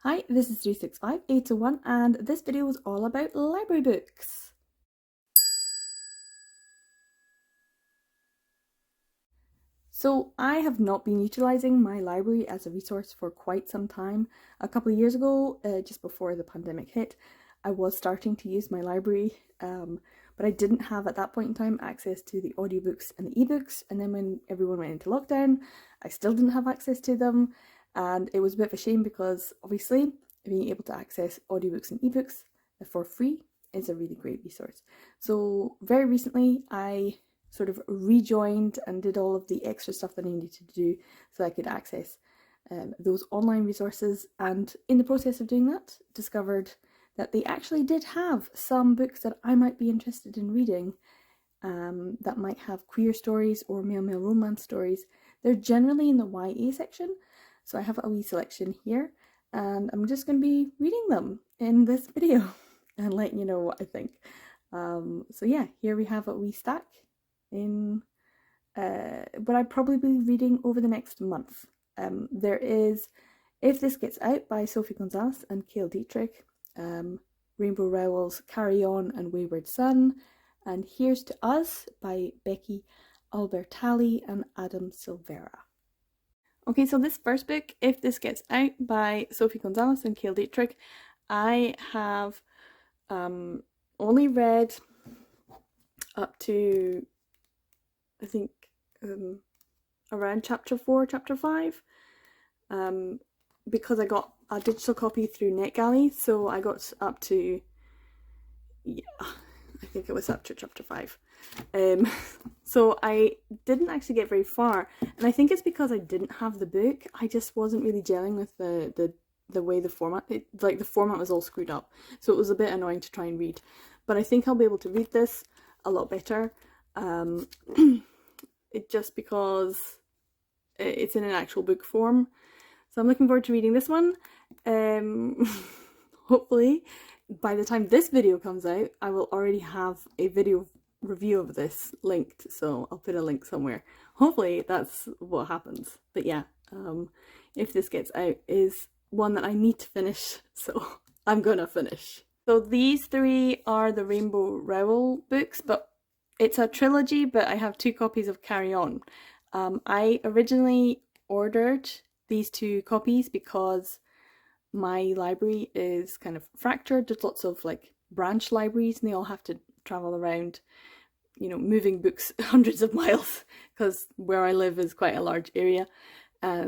Hi, this is 365801 and this video is all about library books. So I have not been utilising my library as a resource for quite some time. A couple of years ago, just before the pandemic hit, I was starting to use my library, but I didn't have at that point in time access to the audiobooks and the ebooks, and then when everyone went into lockdown, I still didn't have access to them, and it was a bit of a shame because obviously being able to access audiobooks and ebooks for free is a really great resource. So very recently I sort of rejoined and did all of the extra stuff that I needed to do so I could access those online resources, and in the process of doing that discovered that they actually did have some books that I might be interested in reading that might have queer stories or male romance stories. They're generally in the YA section, so I have a wee selection here and I'm just going to be reading them in this video and letting you know what I think. So yeah, here we have a wee stack in what I'd probably be reading over the next month. There is If This Gets Out by Sophie Gonzalez and Cale Dietrich, Rainbow Rowell's Carry On and Wayward Son, and Here's to Us by Becky Albertalli and Adam Silvera. Okay, so this first book, If This Gets Out by Sophie Gonzalez and Cale Dietrich, I have only read up to, I think, around chapter 4, chapter 5, because I got a digital copy through NetGalley, so I got up to, yeah, I think it was up to chapter 5. So I didn't actually get very far, and I think it's because I didn't have the book. I just wasn't really gelling with the way the format, the format was all screwed up, so it was a bit annoying to try and read. But I think I'll be able to read this a lot better, just because it's in an actual book form. So I'm looking forward to reading this one. Hopefully by the time this video comes out, I will already have a video review of this linked, so I'll put a link somewhere. Hopefully that's what happens. But yeah, If This Gets Out is one that I need to finish, so I'm gonna finish. So these three are the Rainbow Rowell books, but it's a trilogy, but I have 2 copies of Carry On. I originally ordered these 2 copies because my library is kind of fractured. There's lots of like branch libraries and they all have to travel around, you know, moving books hundreds of miles because where I live is quite a large area.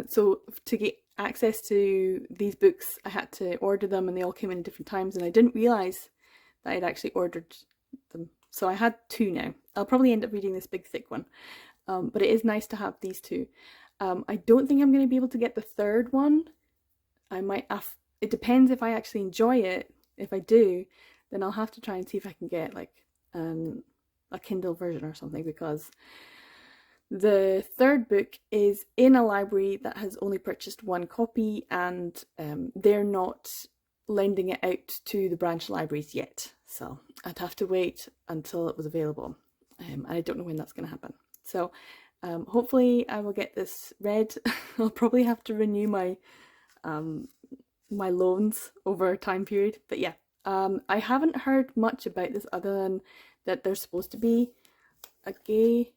So to get access to these books I had to order them, and they all came in different times, and I didn't realise that I'd actually ordered them. So I had 2 now. I'll probably end up reading this big thick one, but it is nice to have these 2. I don't think I'm going to be able to get the 3rd one. I might have, it depends if I actually enjoy it. If I do, then I'll have to try and see if I can get like a Kindle version or something, because the 3rd book is in a library that has only purchased 1 copy, and they're not lending it out to the branch libraries yet. So I'd have to wait until it was available. I don't know when that's going to happen. So hopefully I will get this read. I'll probably have to renew my my loans over a time period. But yeah, I haven't heard much about this other than that there's supposed to be a gay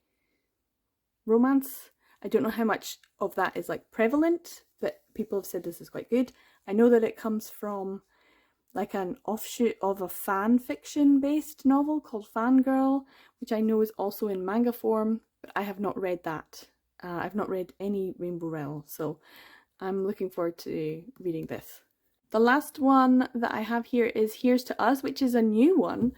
romance. I don't know how much of that is like prevalent, but people have said this is quite good. I know that it comes from like an offshoot of a fan fiction based novel called Fangirl, which I know is also in manga form, but I have not read that. I've not read any Rainbow Rowell, so I'm looking forward to reading this. The last one that I have here is Here's to Us, which is a new one,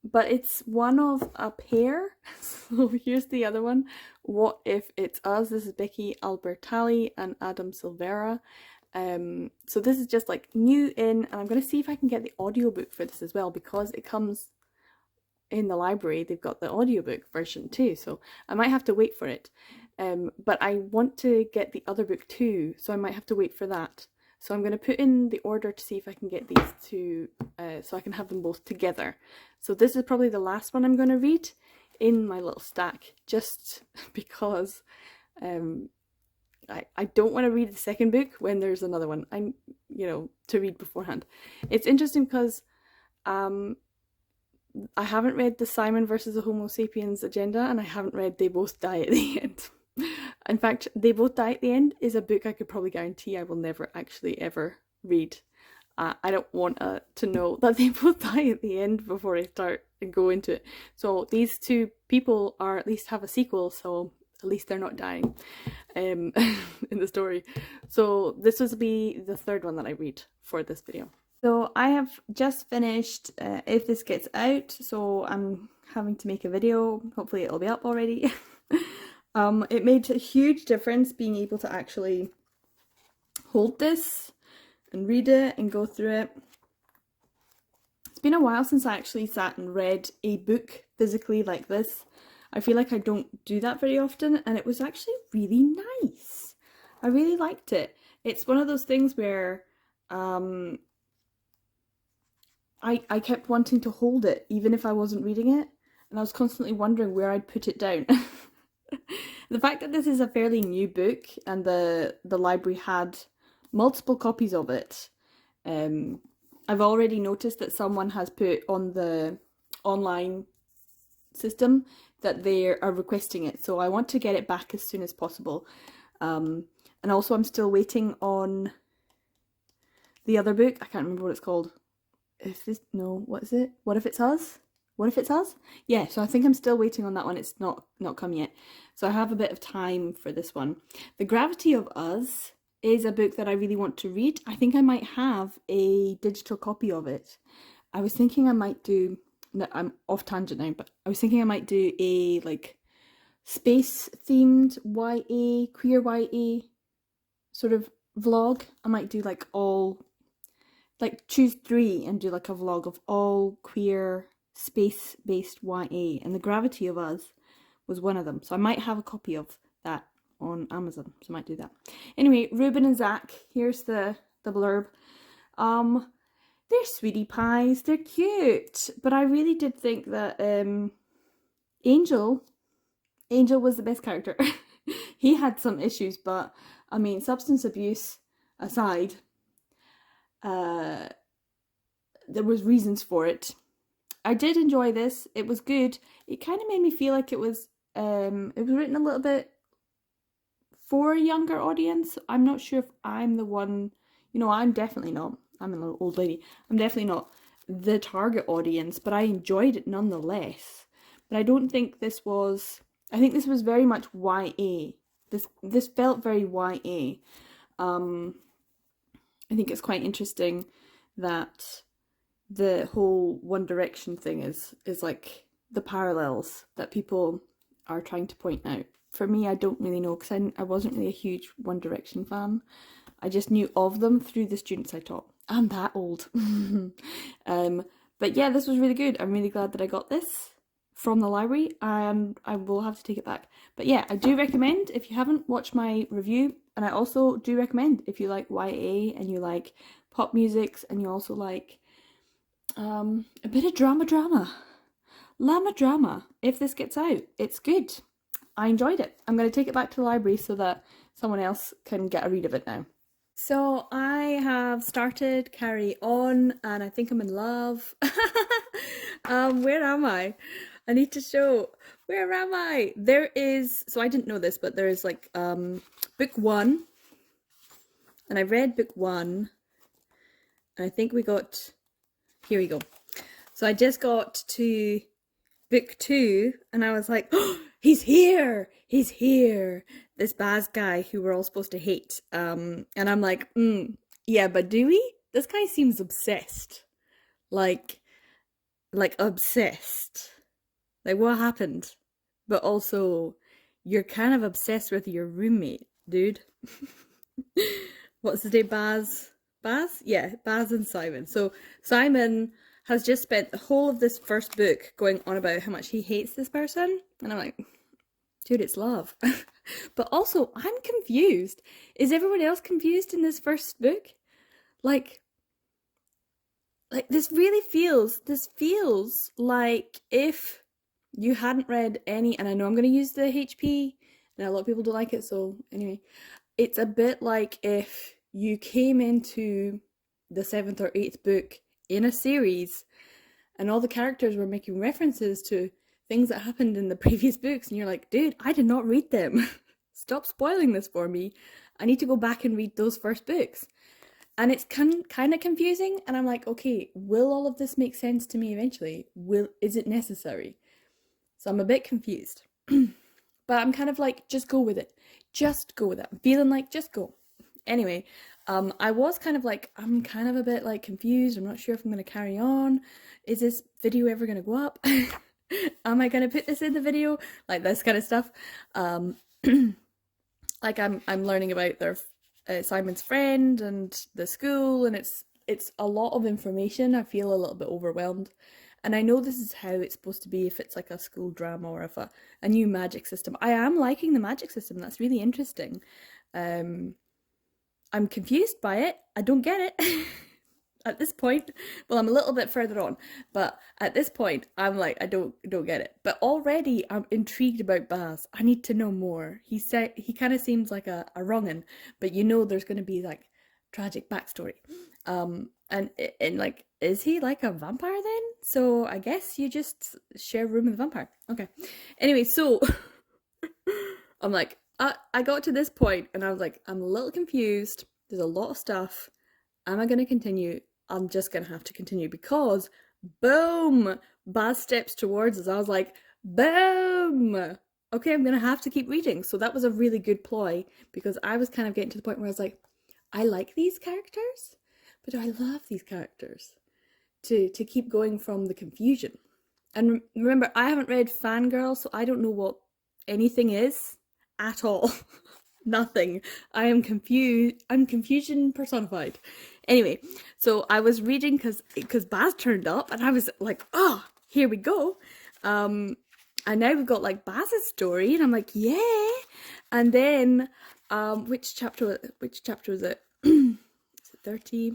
but it's one of a pair. So here's the other one, What If It's Us. This is Becky Albertalli and Adam Silvera. So this is just like new in, and I'm going to see if I can get the audiobook for this as well, because it comes in the library. They've got the audiobook version too, so I might have to wait for it. But I want to get the other book too, so I might have to wait for that. So I'm going to put in the order to see if I can get these 2, so I can have them both together. So this is probably the last one I'm going to read in my little stack, just because I don't want to read the second book when there's another one. To read beforehand. It's interesting because I haven't read the Simon versus the Homo sapiens agenda, and I haven't read They Both Die at the End. In fact, They Both Die at the End is a book I could probably guarantee I will never actually ever read. I don't want to know that they both die at the end before I start and go into it. So these two people are at least have a sequel, so at least they're not dying in the story. So this will be the third one that I read for this video. So I have just finished If This Gets Out, so I'm having to make a video. Hopefully it'll be up already. It made a huge difference being able to actually hold this and read it and go through it. It's been a while since I actually sat and read a book physically like this. I feel like I don't do that very often, and it was actually really nice. I really liked it. It's one of those things where I kept wanting to hold it even if I wasn't reading it, and I was constantly wondering where I'd put it down. The fact that this is a fairly new book and the library had multiple copies of it, I've already noticed that someone has put on the online system that they are requesting it, so I want to get it back as soon as possible. And also I'm still waiting on the other book. I can't remember what it's called. What is it? What If It's Us? What If It's Us? Yeah, so I think I'm still waiting on that one. It's not come yet. So I have a bit of time for this one. The Gravity of Us is a book that I really want to read. I think I might have a digital copy of it. I was thinking I might do, no, I'm off tangent now, but I was thinking I might do a like space themed YA, queer YA sort of vlog. I might do like choose 3 and do like a vlog of all queer space based YA, and The Gravity of Us was one of them. So I might have a copy of that on Amazon, so I might do that. Anyway, Ruben and Zach, here's the blurb. They're sweetie pies, they're cute, but I really did think that Angel was the best character. He had some issues, but I mean, substance abuse aside, there was reasons for it. I did enjoy this. It was good. It kind of made me feel like it was written a little bit for a younger audience. I'm not sure if I'm the one, I'm definitely not. I'm an old lady. I'm definitely not the target audience, but I enjoyed it nonetheless. But I don't think this was, I think this was very much YA. This felt very YA. I think it's quite interesting that the whole One Direction thing is like the parallels that people are trying to point out. For me, I don't really know, because I wasn't really a huge One Direction fan. I just knew of them through the students I taught. I'm that old. But yeah, this was really good. I'm really glad that I got this from the library, and I will have to take it back. But yeah, I do recommend, if you haven't watched my review, and I also do recommend if you like YA and you like pop musics and you also like a bit of drama. If This Gets Out, it's good. I enjoyed it. I'm going to take it back to the library so that someone else can get a read of it now. So I have started Carry On, and I think I'm in love. Where am I? I need to show. Where am I? There is, so I didn't know this, but there is like book 1, and I read book 1, and I think we got, here we go. So I just got to book 2, and I was like, oh, he's here! He's here! This Baz guy who we're all supposed to hate. And I'm like, yeah, but do we? This guy seems obsessed. Like obsessed. Like, what happened? But also, you're kind of obsessed with your roommate, dude. What's his name? Baz? Yeah, Baz and Simon. So Simon has just spent the whole of this first book going on about how much he hates this person. And I'm like, dude, it's love. But also, I'm confused. Is everyone else confused in this first book? Like this feels like if you hadn't read any, and I know I'm going to use the HP, and a lot of people don't like it, so anyway. it's a bit like if you came into the 7th or 8th book in a series and all the characters were making references to things that happened in the previous books, and you're like, dude, I did not read them. Stop spoiling this for me. I need to go back and read those first books. And it's kind of confusing, and I'm like, okay, will all of this make sense to me eventually? Is it necessary? So I'm a bit confused. But I'm kind of like, just go with it. Just go with it. I'm feeling like, just go. Anyway, I was kind of like, I'm kind of a bit like confused. I'm not sure if I'm going to carry on. Is this video ever going to go up? Am I going to put this in the video? Like this kind of stuff. Like I'm learning about their Simon's friend and the school, and it's a lot of information. I feel a little bit overwhelmed. And I know this is how it's supposed to be if it's like a school drama or if a new magic system. I am liking the magic system. That's really interesting. I'm confused by it. I don't get it. At this point, well, I'm a little bit further on, but at this point, I'm like, I don't get it. But already, I'm intrigued about Baz. I need to know more. He kind of seems like a wrong'un, but you know, there's going to be like tragic backstory. And like, is he like a vampire then? So I guess you just share a room with a vampire. Okay. Anyway, so I'm like, I got to this point and I was like, I'm a little confused. There's a lot of stuff. Am I going to continue? I'm just going to have to continue because boom, Baz steps towards us. I was like, boom. Okay, I'm going to have to keep reading. So that was a really good ploy because I was kind of getting to the point where I was like, I like these characters, but do I love these characters? To keep going from the confusion. And remember, I haven't read Fangirl, so I don't know what anything is at all. Nothing. I am confused. I'm confusion personified. Anyway, so I was reading because Baz turned up, and I was like, oh, here we go. And now we've got like Baz's story, and I'm like, yeah. And then, which chapter was it? Is it 30?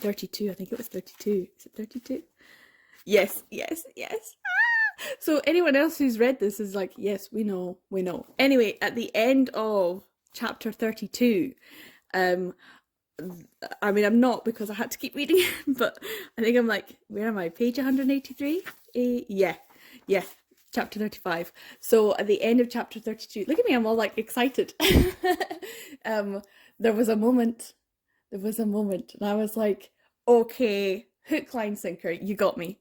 32, I think it was 32. Is it 32? Yes. Ah! So anyone else who's read this is like, yes, we know. Anyway, at the end of chapter 32, I mean, I'm not because I had to keep reading, but I think I'm like, where am I? Page 183? Yeah, chapter 35. So at the end of chapter 32, look at me, I'm all like excited. There was a moment, and I was like, okay, hook, line, sinker, you got me.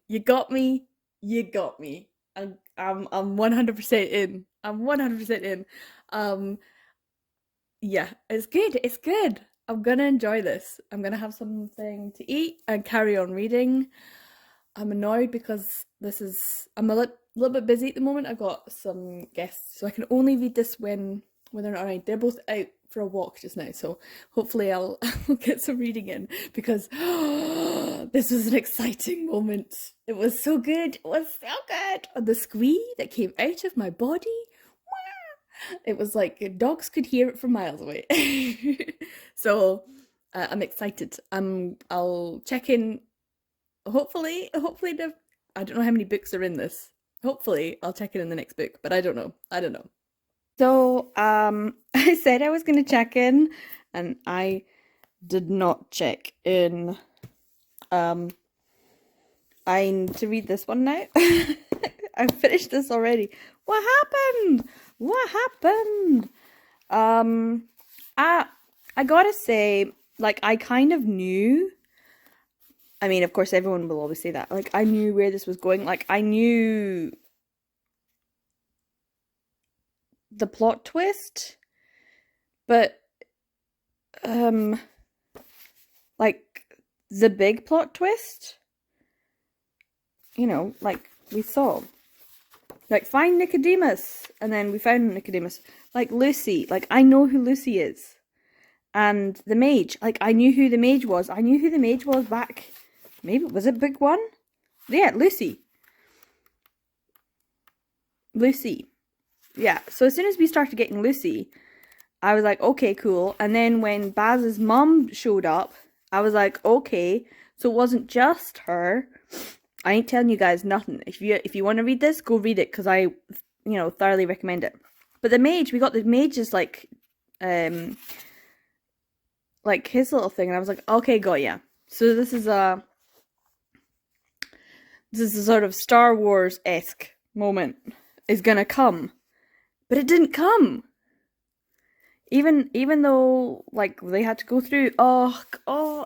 I'm 100% in. I'm 100% in. Yeah, it's good. I'm gonna enjoy this. I'm gonna have something to eat and carry on reading. I'm annoyed because I'm a little bit busy at the moment. I've got some guests, so I can only read this when they're not around. They're both out for a walk just now, so hopefully I'll get some reading in because this was an exciting moment. It was so good. The squee that came out of my body, it was like dogs could hear it from miles away. So I'm excited. I'll check in. Hopefully I don't know how many books are in this. Hopefully I'll check in the next book, but I don't know. So, I said I was going to check in, and I did not check in. I need to read this one now. I finished this already. What happened? I gotta say, like, I kind of knew. I mean, of course, everyone will always say that. Like, I knew where this was going. Like, I knew the plot twist, but like the big plot twist, you know, like we saw, like find Nicodemus, and then we found Nicodemus. Like Lucy, like I know who Lucy is, and the mage, like I knew who the mage was. I knew who the mage was back. Maybe was it book 1? Yeah, Lucy. Yeah, so as soon as we started getting Lucy, I was like, okay, cool. And then when Baz's mum showed up, I was like, okay, so it wasn't just her. I ain't telling you guys nothing. If you want to read this, go read it, because I, thoroughly recommend it. But the mage, we got the mage's, like, like his little thing, and I was like, okay, got ya. So this is a sort of Star Wars-esque moment is gonna come, but it didn't come. Even though like they had to go through,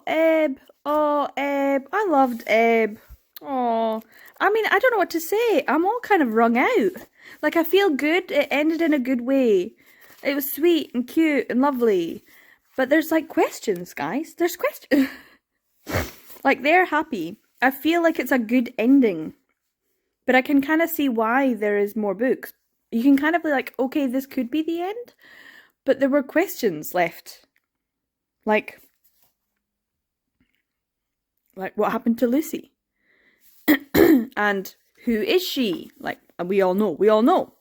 Ebb, I loved Ebb. Oh, I mean, I don't know what to say. I'm all kind of wrung out. Like, I feel good. It ended in a good way. It was sweet and cute and lovely. But there's like questions, guys. There's questions. Like, they're happy. I feel like it's a good ending. But I can kind of see why there is more books. You can kind of be like, okay, this could be the end. But there were questions left. Like what happened to Lucy? And who is she? Like, we all know.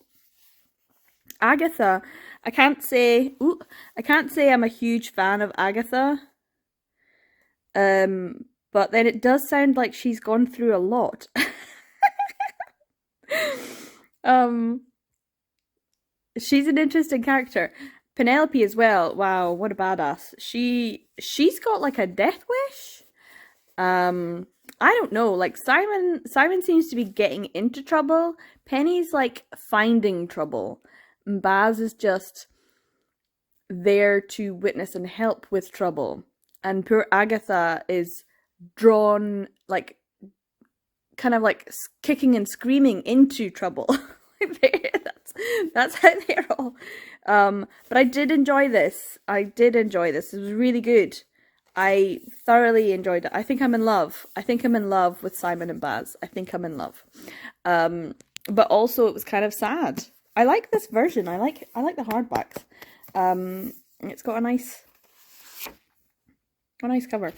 Agatha, I can't say I'm a huge fan of Agatha. But then it does sound like she's gone through a lot. She's an interesting character. Penelope as well. Wow, what a badass. She's got like a death wish. I don't know. Like Simon seems to be getting into trouble. Penny's like finding trouble. And Baz is just there to witness and help with trouble. And poor Agatha is drawn like kind of like kicking and screaming into trouble. That's how they're all. But I did enjoy this. It was really good. I thoroughly enjoyed it. I think I'm in love. With Simon and Baz. I think I'm in love. But also it was kind of sad. I like this version. I like the hardbacks. It's got a nice cover.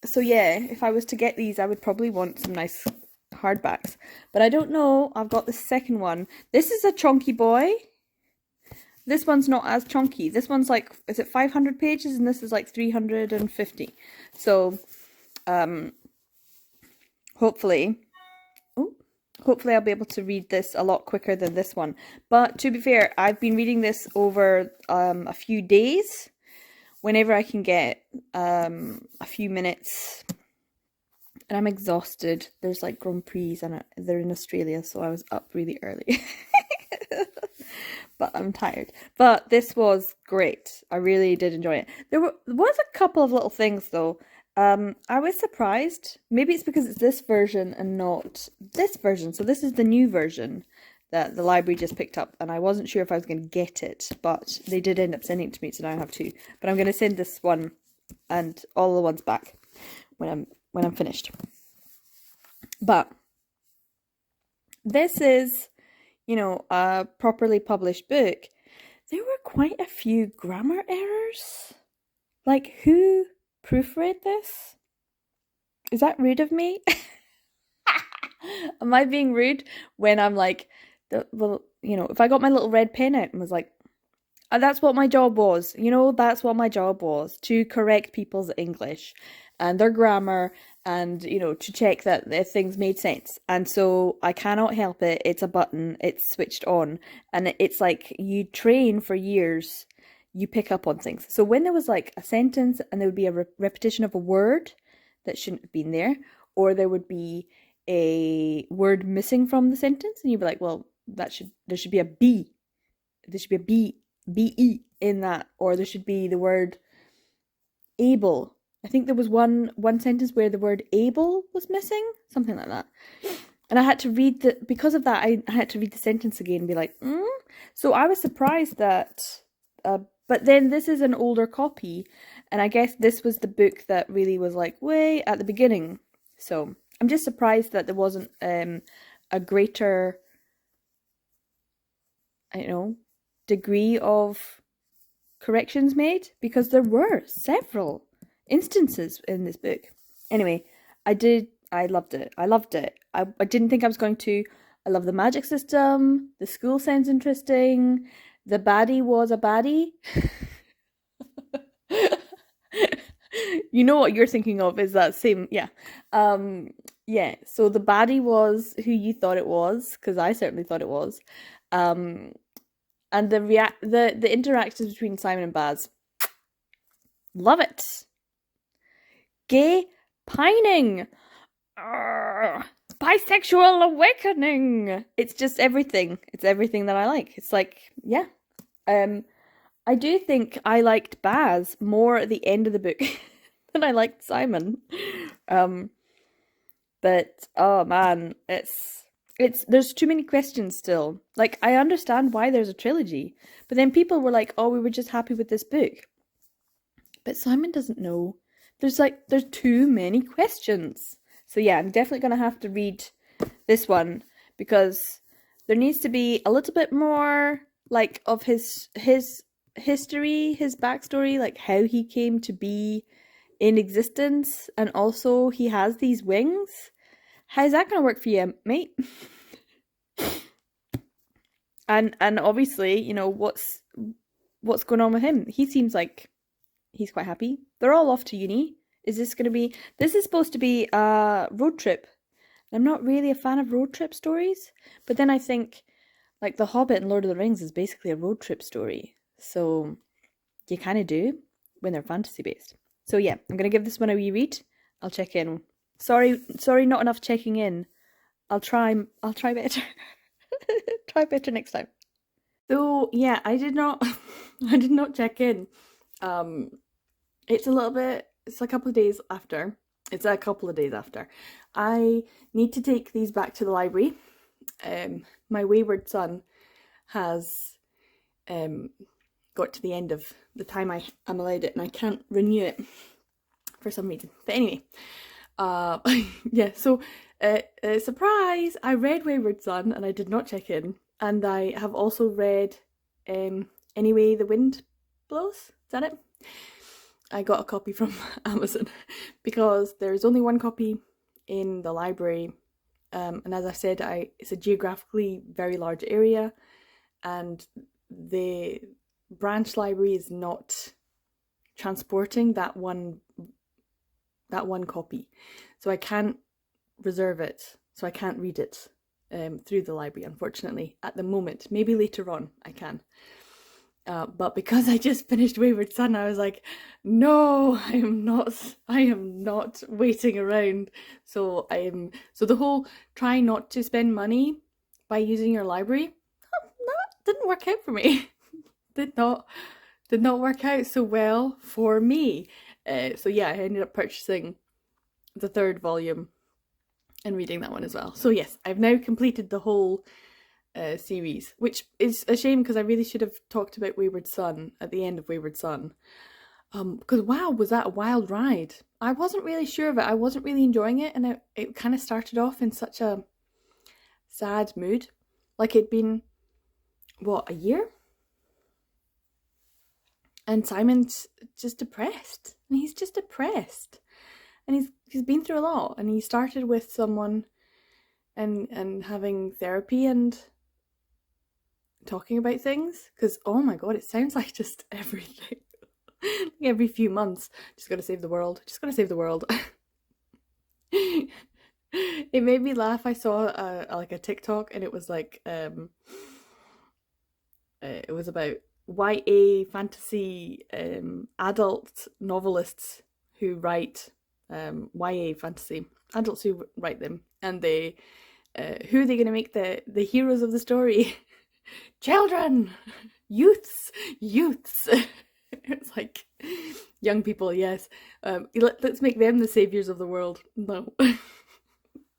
So yeah, if I was to get these, I would probably want some nice hardbacks. But I don't know. I've got the second one. This is a chunky boy. This one's not as chunky. This one's like, is it 500 pages? And this is like 350. So, hopefully I'll be able to read this a lot quicker than this one. But to be fair, I've been reading this over a few days. Whenever I can get a few minutes. And I'm exhausted. There's like Grand Prix and they're in Australia, so I was up really early. But I'm tired. But this was great. I really did enjoy it. There was a couple of little things though. I was surprised. Maybe it's because it's this version and not this version. So this is the new version that the library just picked up, and I wasn't sure if I was going to get it, but they did end up sending it to me, so now I have two. But I'm going to send this one and all the ones back when I'm finished. But this is, a properly published book. There were quite a few grammar errors. Like, who proofread this? Is that rude of me? Am I being rude when I'm like, well, if I got my little red pen out and was like, that's what my job was. That's what my job was, to correct people's English and their grammar and, to check that things made sense. And so I cannot help it. It's a button. It's switched on. And it's like you train for years. You pick up on things. So when there was like a sentence and there would be a repetition of a word that shouldn't have been there, or there would be a word missing from the sentence, and you'd be like, well, there should be a B. There should be a B-E in that, or there should be the word able. I think there was one sentence where the word able was missing, something like that. And I had to read because of that, I had to read the sentence again and be like, So I was surprised that, but then this is an older copy, and I guess this was the book that really was like way at the beginning. So I'm just surprised that there wasn't a greater, degree of corrections made, because there were several instances in this book. Anyway, I loved it. I didn't think I was going to. I love the magic system. The school sounds interesting. The baddie was a baddie. You know what you're thinking of is that same, yeah. Yeah, so the baddie was who you thought it was, because I certainly thought it was. And the interactions between Simon and Baz. Love it. Gay pining. Bisexual awakening. It's just everything. It's everything that I like. It's like, yeah. I do think I liked Baz more at the end of the book than I liked Simon. But oh man, it's there's too many questions still. Like, I understand why there's a trilogy, but then people were like, "Oh, we were just happy with this book." But Simon doesn't know. There's too many questions. So yeah, I'm definitely gonna have to read this one because there needs to be a little bit more like of his history, his backstory, like how he came to be in existence, and also he has these wings. How's that gonna work for you, mate? and obviously, you know, what's going on with him? He seems like he's quite happy. They're all off to uni. Is this gonna be? This is supposed to be a road trip. I'm not really a fan of road trip stories, but then I think like The Hobbit and Lord of the Rings is basically a road trip story. So you kind of do when they're fantasy based. So yeah, I'm gonna give this one a wee read. I'll check in. Sorry, not enough checking in. I'll try better. Try better next time. So yeah, I did not check in. It's a couple of days after. It's a couple of days after. I need to take these back to the library. My wayward son has got to the end of the time I'm allowed it, and I can't renew it for some reason. But anyway, yeah, so surprise, I read Wayward Son and I did not check in, and I have also read Anyway the Wind Blows. Is that it? I got a copy from Amazon because there's only one copy in the library, and as I said, it's a geographically very large area, and the branch library is not transporting that one copy, so I can't reserve it, so I can't read it through the library, unfortunately, at the moment. Maybe later on I can, but because I just finished Wayward Son, I was like, no, I am not waiting around. So the whole try not to spend money by using your library, that didn't work out for me. did not work out so well for me. So yeah, I ended up purchasing the third volume and reading that one as well. So yes, I've now completed the whole series, which is a shame because I really should have talked about Wayward Son at the end of Wayward Son. Because wow, was that a wild ride. I wasn't really sure of it. I wasn't really enjoying it, and it kind of started off in such a sad mood. Like it'd been, what, a year? And Simon's just depressed. And he's just depressed. And he's been through a lot. And he started with someone and having therapy and talking about things. Because, oh my god, it sounds like just everything. Every few months, just gotta save the world. Just gotta save the world. It made me laugh. I saw a TikTok, and it was like, it was about YA fantasy adult novelists who write YA fantasy, adults who write them, and they who are they going to make the heroes of the story? Children, youths. It's like young people, yes. Let's make them the saviors of the world. No.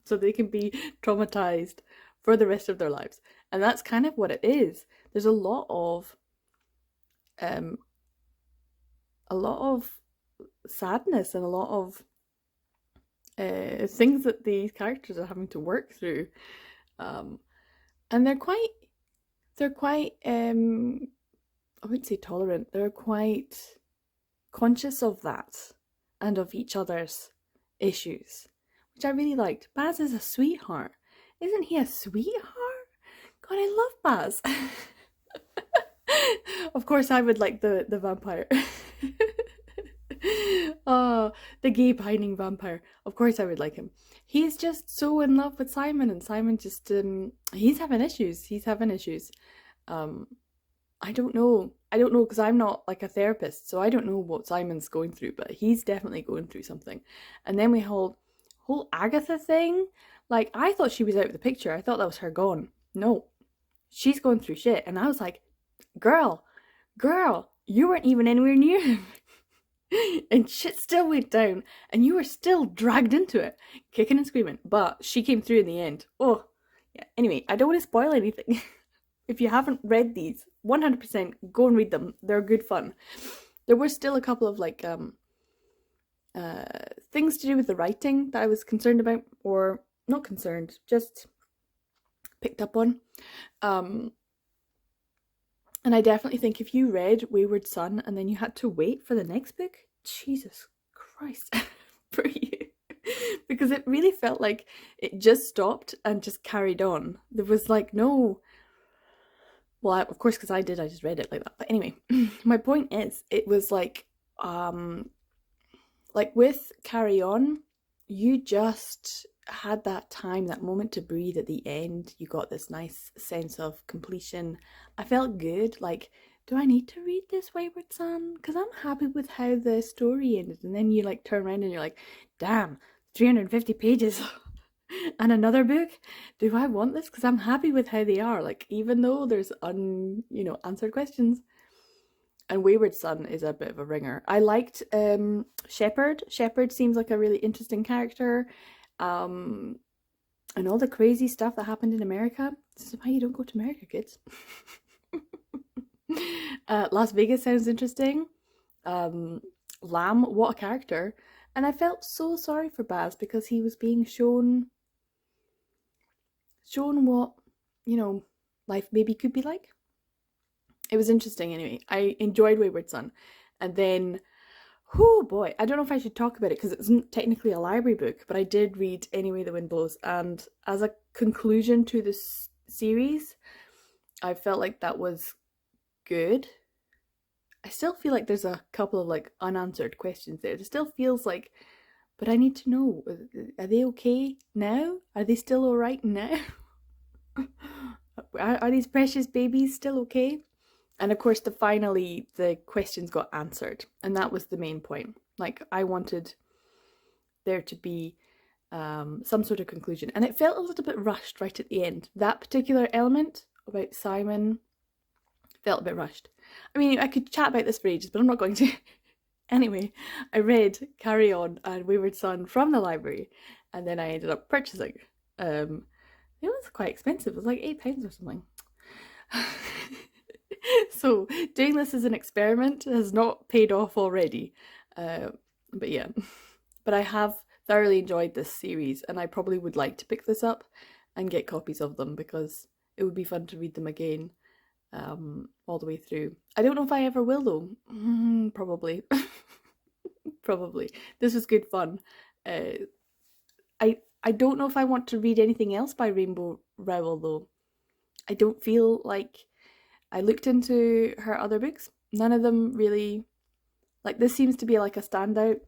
So they can be traumatized for the rest of their lives. And that's kind of what it is. There's a lot of sadness and a lot of things that these characters are having to work through, and they're quite I wouldn't say tolerant, they're quite conscious of that and of each other's issues, which I really liked. Baz is a sweetheart. Isn't he a sweetheart? God, I love Baz. Of course I would like the vampire. Oh, the gay pining vampire. Of course I would like him. He's just so in love with Simon, and Simon just he's having issues. I don't know. I don't know because I'm not like a therapist, so I don't know what Simon's going through, but he's definitely going through something. And then we whole Agatha thing. Like I thought she was out of the picture. I thought that was her gone. No, she's going through shit. And I was like, girl, you weren't even anywhere near him. And shit still went down, and you were still dragged into it, kicking and screaming. But she came through in the end. Oh, yeah. Anyway, I don't want to spoil anything. If you haven't read these, 100% go and read them. They're good fun. There were still a couple of like things to do with the writing that I was concerned about, or not concerned, just picked up on. And I definitely think if you read Wayward Son and then you had to wait for the next book, Jesus Christ, for you. Because it really felt like it just stopped and just carried on. There was like no... Well, of course, because I just read it like that. But anyway, my point is, it was like with Carry On, you just had that time, that moment to breathe at the end. You got this nice sense of completion. I felt good. Like, do I need to read this Wayward Son? Because I'm happy with how the story ended. And then you like turn around and you're like, damn, 350 pages. And another book. Do I want this? Because I'm happy with how they are. Like, even though there's answered questions. And Wayward Son is a bit of a ringer. I liked Shepherd. Shepherd seems like a really interesting character. And all the crazy stuff that happened in America. This is why you don't go to America, kids. Las Vegas sounds interesting. Lamb, what a character. And I felt so sorry for Baz because he was being shown what, life maybe could be like. It was interesting anyway. I enjoyed Wayward Son. And then, oh boy, I don't know if I should talk about it because it isn't technically a library book, but I did read Anyway the Wind Blows. And as a conclusion to this series, I felt like that was good. I still feel like there's a couple of like unanswered questions there. It still feels like, but I need to know, are they okay now? Are they still all right now? Are these precious babies still okay? And of course, finally, the questions got answered. And that was the main point. Like, I wanted there to be some sort of conclusion. And it felt a little bit rushed right at the end. That particular element about Simon felt a bit rushed. I mean, I could chat about this for ages, but I'm not going to. Anyway, I read Carry On and Wayward Son from the library. And then I ended up purchasing. It was quite expensive. It was like £8 or something. So doing this as an experiment has not paid off already. But yeah. But I have thoroughly enjoyed this series and I probably would like to pick this up and get copies of them because it would be fun to read them again all the way through. I don't know if I ever will though. Probably. Probably. This was good fun. I don't know if I want to read anything else by Rainbow Rowell though. I don't feel like... I looked into her other books. None of them really... Like, this seems to be like a standalone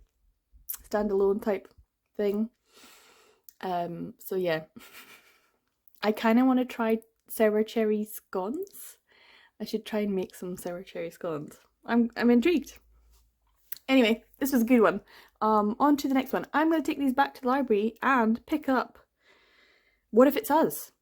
type thing. So yeah. I kind of want to try sour cherry scones. I should try and make some sour cherry scones. I'm intrigued. Anyway, this was a good one. On to the next one. I'm going to take these back to the library and pick up What If It's Us?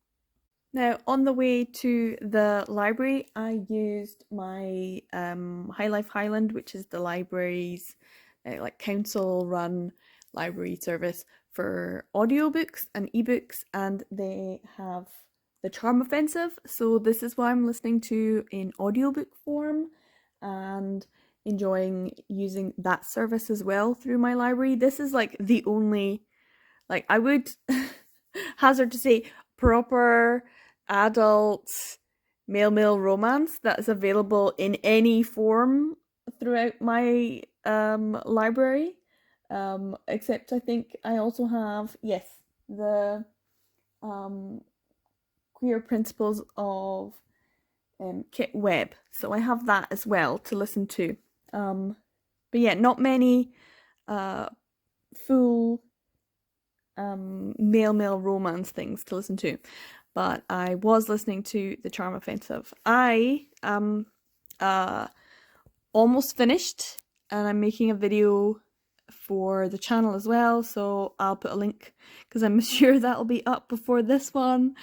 Now, on the way to the library, I used my High Life Highland, which is the library's like council-run library service for audiobooks and ebooks, and they have the Charm Offensive. So this is what I'm listening to in audiobook form and enjoying using that service as well through my library. This is like the only, like, I would hazard to say proper adult male romance that is available in any form throughout my library, except I think I also have, yes, the Queer Principles of Kit Webb, so I have that as well to listen to. But yeah, not many full male romance things to listen to. But I was listening to The Charm Offensive. I almost finished, and I'm making a video for the channel as well, so I'll put a link because I'm sure that'll be up before this one.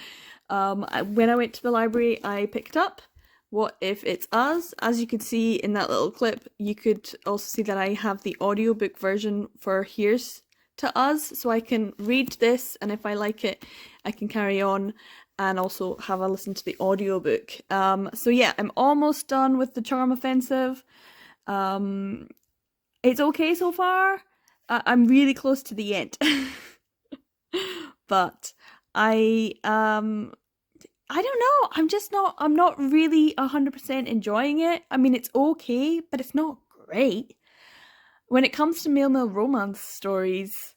When I went to the library, I picked up What If It's Us. As you could see in that little clip, you could also see that I have the audiobook version for Here's to Us, so I can read this, and if I like it, I can carry on and also have a listen to the audiobook. So yeah, I'm almost done with the Charm Offensive. It's okay so far. I'm really close to the end. But I don't know, I'm not really 100% enjoying it. I mean, it's okay, but it's not great. When it comes to male romance stories,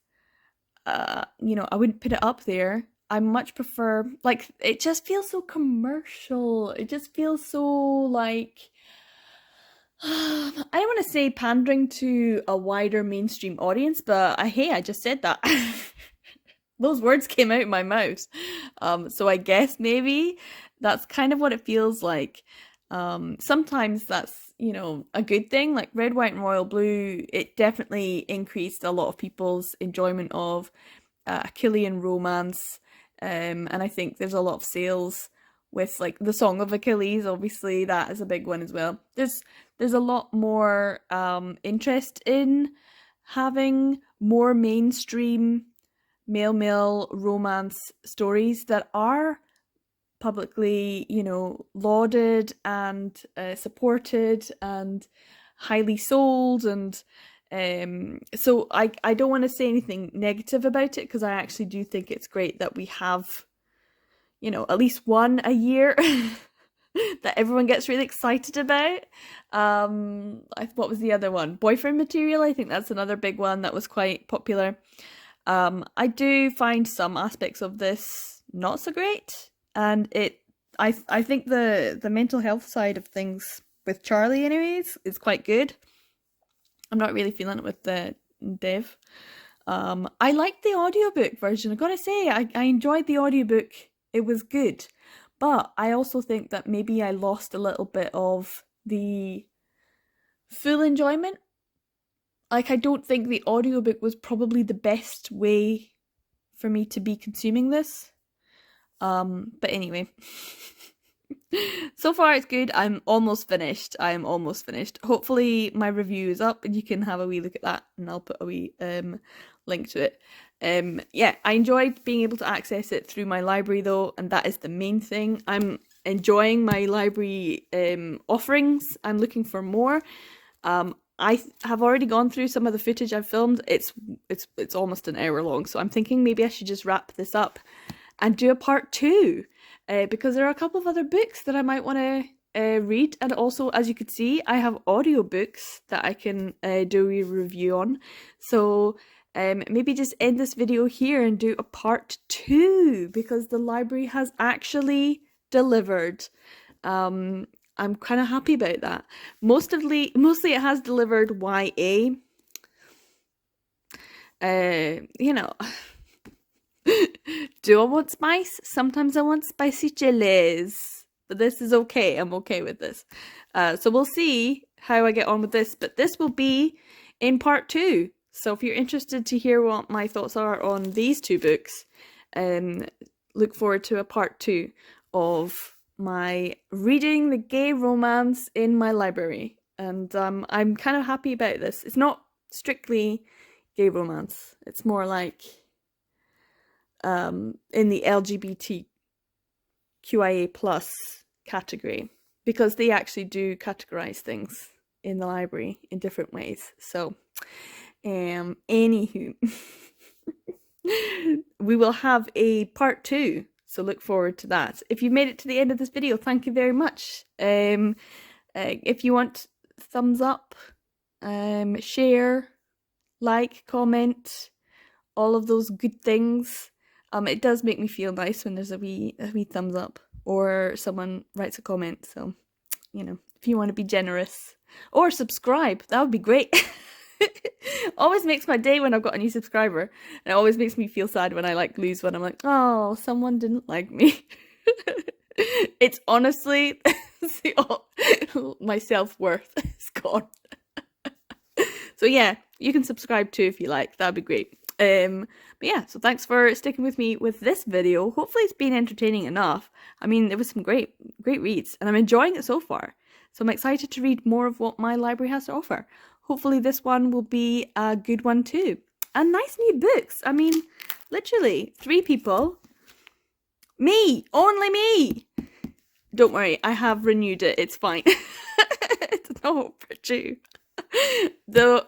you know, I wouldn't put it up there. I much prefer, like, it just feels so commercial. It just feels so, like, I don't want to say pandering to a wider mainstream audience, but hey, I just said that. Those words came out of my mouth. So I guess maybe that's kind of what it feels like. Sometimes that's, you know, a good thing. Like Red, White and Royal Blue, it definitely increased a lot of people's enjoyment of Achillean romance. And I think there's a lot of sales with like the Song of Achilles. Obviously that is a big one as well. There's a lot more interest in having more mainstream male romance stories that are publicly, you know, lauded and supported and highly sold. And so I don't want to say anything negative about it, because I actually do think it's great that we have, you know, at least one a year that everyone gets really excited about. What was the other one? Boyfriend Material, I think that's another big one that was quite popular. I do find some aspects of this not so great, and I think the mental health side of things with Charlie anyways is quite good. I'm not really feeling it with the Dev. I liked the audiobook version. I gotta say, I enjoyed the audiobook. It was good. But I also think that maybe I lost a little bit of the full enjoyment. Like, I don't think the audiobook was probably the best way for me to be consuming this. But anyway. So far it's good. I'm almost finished. Hopefully my review is up and you can have a wee look at that, and I'll put a wee link to it. Yeah, I enjoyed being able to access it through my library though, and that is the main thing. I'm enjoying my library offerings. I'm looking for more. I have already gone through some of the footage I've filmed. It's almost an hour long, so I'm thinking maybe I should just wrap this up and do a part 2, because there are a couple of other books that I might want to read, and also, as you could see, I have audiobooks that I can do a review on. So maybe just end this video here and do a part 2, because the library has actually delivered. I'm kind of happy about that. Mostly it has delivered YA. You know, do I want spice? Sometimes I want spicy chilies, but this is okay. I'm okay with this. So we'll see how I get on with this, but this will be in part 2. So if you're interested to hear what my thoughts are on these 2 books, look forward to a part 2 of my reading the gay romance in my library. And I'm kind of happy about this. It's not strictly gay romance. It's more like in the LGBTQIA plus category, because they actually do categorize things in the library in different ways. So anywho, we will have a part 2. So look forward to that. If you've made it to the end of this video, thank you very much. If you want thumbs up, share, like, comment, all of those good things. It does make me feel nice when there's a wee thumbs up or someone writes a comment. So, you know, if you want to be generous, or subscribe, that would be great. Always makes my day when I've got a new subscriber, and it always makes me feel sad when I like lose one. I'm like, oh, someone didn't like me. It's honestly, my self-worth is gone. So yeah, you can subscribe too if you like. That'd be great. But yeah, so thanks for sticking with me with this video. Hopefully it's been entertaining enough. I mean, there was some great reads and I'm enjoying it so far. So I'm excited to read more of what my library has to offer. Hopefully this one will be a good one too. And nice new books. I mean, literally 3 people. Me! Only me! Don't worry, I have renewed it. It's fine. It's not overdue.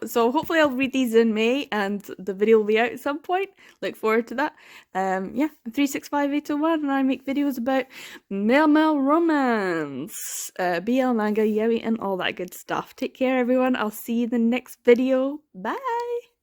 So hopefully I'll read these in May and the video will be out at some point. Look forward to that. Yeah, I'm 365801 and I make videos about male romance, BL, manga, yaoi and all that good stuff. Take care everyone. I'll see you in the next video. Bye!